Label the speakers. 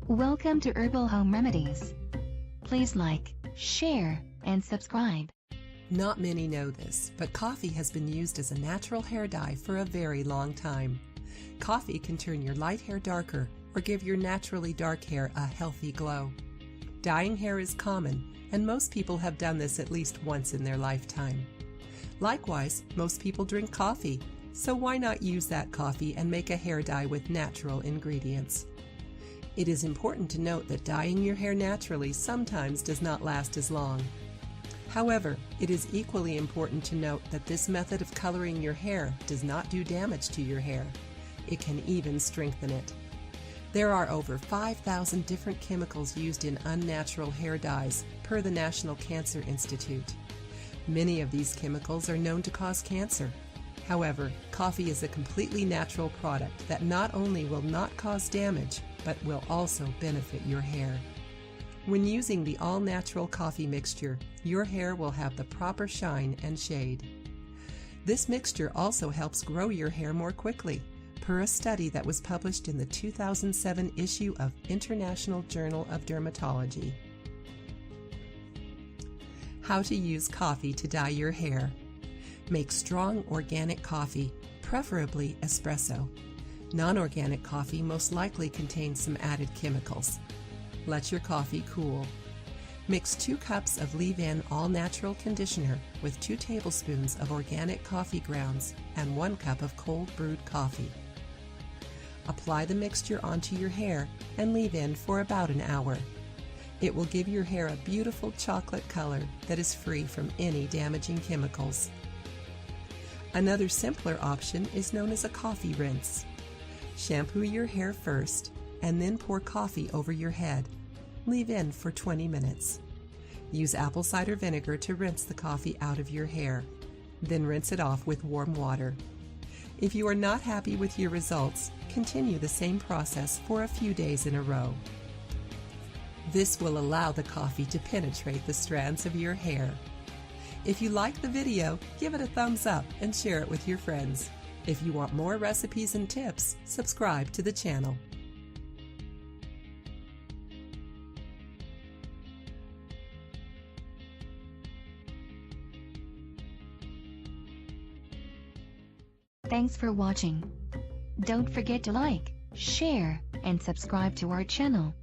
Speaker 1: Welcome to Herbal Home Remedies. Please like, share, and subscribe.
Speaker 2: Not many know this, but coffee has been used as a natural hair dye for a very long time. Coffee can turn your light hair darker or give your naturally dark hair a healthy glow. Dyeing hair is common, and most people have done this at least once in their lifetime. Likewise, most people drink coffee, so why not use that coffee and make a hair dye with natural ingredients? It is important to note that dyeing your hair naturally sometimes does not last as long. However, it is equally important to note that this method of coloring your hair does not do damage to your hair. It can even strengthen it. There are over 5,000 different chemicals used in unnatural hair dyes, per the National Cancer Institute. Many of these chemicals are known to cause cancer. However, coffee is a completely natural product that not only will not cause damage, but will also benefit your hair. When using the all-natural coffee mixture, your hair will have the proper shine and shade. This mixture also helps grow your hair more quickly, per a study that was published in the 2007 issue of International Journal of Dermatology. How to use coffee to dye your hair. Make strong organic coffee, preferably espresso. Non-organic coffee most likely contains some added chemicals. Let your coffee cool. Mix 2 cups of leave-in all-natural conditioner with 2 tablespoons of organic coffee grounds and 1 cup of cold brewed coffee. Apply the mixture onto your hair and leave in for about an hour. It will give your hair a beautiful chocolate color that is free from any damaging chemicals. Another simpler option is known as a coffee rinse. Shampoo your hair first and then pour coffee over your head. Leave in for 20 minutes. Use apple cider vinegar to rinse the coffee out of your hair. Then rinse it off with warm water. If you are not happy with your results, continue the same process for a few days in a row. This will allow the coffee to penetrate the strands of your hair. If you like the video, give it a thumbs up and share it with your friends. If you want more recipes and tips, subscribe to the channel.
Speaker 1: Thanks for watching. Don't forget to like, share, and subscribe to our channel.